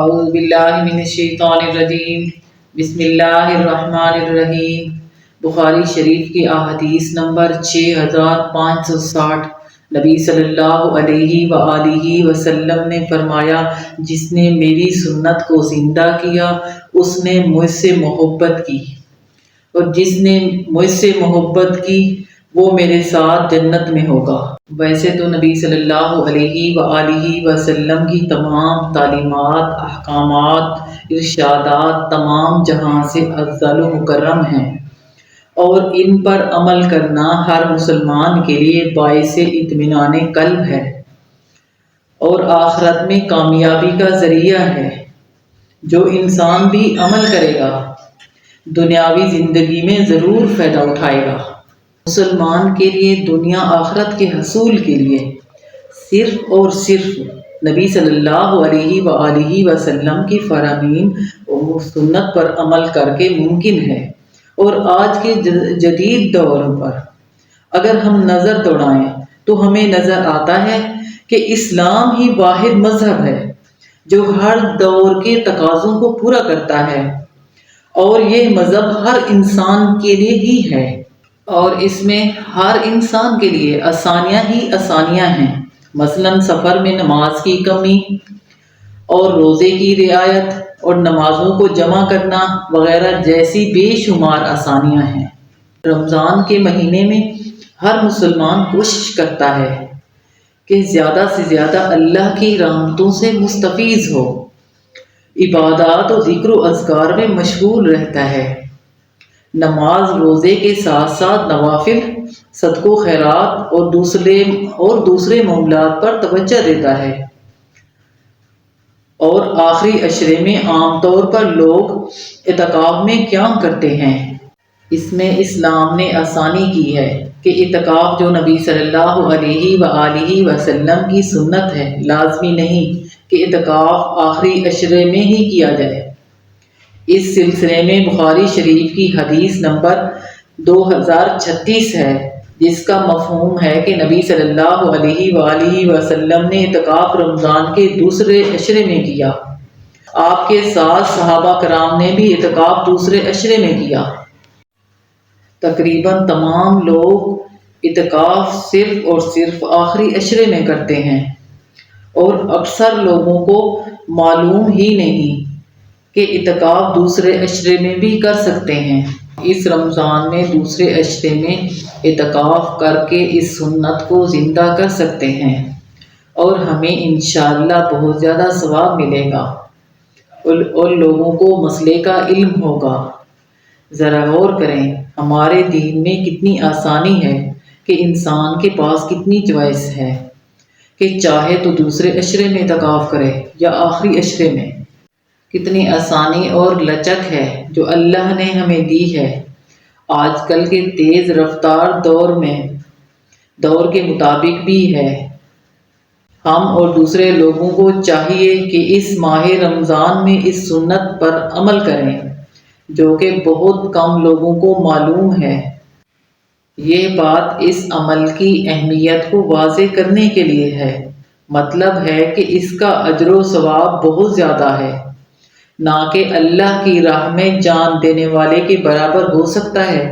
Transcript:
اعوذ باللہ من الشیطان الرجیم بسم اللہ الرحمن الرحیم۔ بخاری شریف کی احادیث نمبر 6560۔ نبی صلی اللہ علیہ وآلہ وسلم نے فرمایا، جس نے میری سنت کو زندہ کیا اس نے مجھ سے محبت کی، اور جس نے مجھ سے محبت کی وہ میرے ساتھ جنت میں ہوگا۔ ویسے تو نبی صلی اللہ علیہ وآلہ وسلم کی تمام تعلیمات، احکامات، ارشادات تمام جہاں سے افضل و مکرم ہیں، اور ان پر عمل کرنا ہر مسلمان کے لیے باعث اطمینان قلب ہے اور آخرت میں کامیابی کا ذریعہ ہے۔ جو انسان بھی عمل کرے گا دنیاوی زندگی میں ضرور فائدہ اٹھائے گا۔ مسلمان کے لیے دنیا آخرت کے حصول کے لیے صرف اور صرف نبی صلی اللہ علیہ وآلہ وسلم کی فرامین اور سنت پر عمل کر کے ممکن ہے۔ اور آج کے جدید دور پر اگر ہم نظر دوڑائیں تو ہمیں نظر آتا ہے کہ اسلام ہی واحد مذہب ہے جو ہر دور کے تقاضوں کو پورا کرتا ہے، اور یہ مذہب ہر انسان کے لیے ہی ہے، اور اس میں ہر انسان کے لیے آسانیاں ہی آسانیاں ہیں۔ مثلاً سفر میں نماز کی کمی اور روزے کی رعایت اور نمازوں کو جمع کرنا وغیرہ جیسی بے شمار آسانیاں ہیں۔ رمضان کے مہینے میں ہر مسلمان کوشش کرتا ہے کہ زیادہ سے زیادہ اللہ کی رحمتوں سے مستفیض ہو، عبادات و ذکر و اذکار میں مشغول رہتا ہے، نماز روزے کے ساتھ ساتھ نوافل، صدقہ و خیرات اور دوسرے معاملات پر توجہ دیتا ہے۔ اور آخری عشرے میں عام طور پر لوگ اعتکاف میں قیام کرتے ہیں۔ اس میں اسلام نے آسانی کی ہے کہ اعتکاف جو نبی صلی اللہ علیہ وآلہ وسلم کی سنت ہے، لازمی نہیں کہ اعتکاف آخری عشرے میں ہی کیا جائے۔ اس سلسلے میں بخاری شریف کی حدیث نمبر 2036 ہے، جس کا مفہوم ہے کہ نبی صلی اللہ علیہ وآلہ وسلم نے اعتکاف رمضان کے دوسرے عشرے میں کیا۔ آپ کے ساتھ صحابہ کرام نے بھی اعتکاف دوسرے عشرے میں کیا۔ تقریباً تمام لوگ اعتکاف صرف اور صرف آخری عشرے میں کرتے ہیں، اور اکثر لوگوں کو معلوم ہی نہیں کہ اعتکاف دوسرے عشرے میں بھی کر سکتے ہیں۔ اس رمضان میں دوسرے عشرے میں اعتکاف کر کے اس سنت کو زندہ کر سکتے ہیں، اور ہمیں انشاءاللہ بہت زیادہ ثواب ملے گا، اور لوگوں کو مسئلے کا علم ہوگا۔ ذرا غور کریں، ہمارے دین میں کتنی آسانی ہے کہ انسان کے پاس کتنی چوائس ہے کہ چاہے تو دوسرے عشرے میں اعتکاف کرے یا آخری عشرے میں۔ کتنی آسانی اور لچک ہے جو اللہ نے ہمیں دی ہے۔ آج کل کے تیز رفتار دور کے مطابق بھی ہے۔ ہم اور دوسرے لوگوں کو چاہیے کہ اس ماہ رمضان میں اس سنت پر عمل کریں جو کہ بہت کم لوگوں کو معلوم ہے۔ یہ بات اس عمل کی اہمیت کو واضح کرنے کے لیے ہے۔ مطلب ہے کہ اس کا اجر و ثواب بہت زیادہ ہے، نہ کہ اللہ کی راہ میں جان دینے والے کے برابر ہو سکتا ہے۔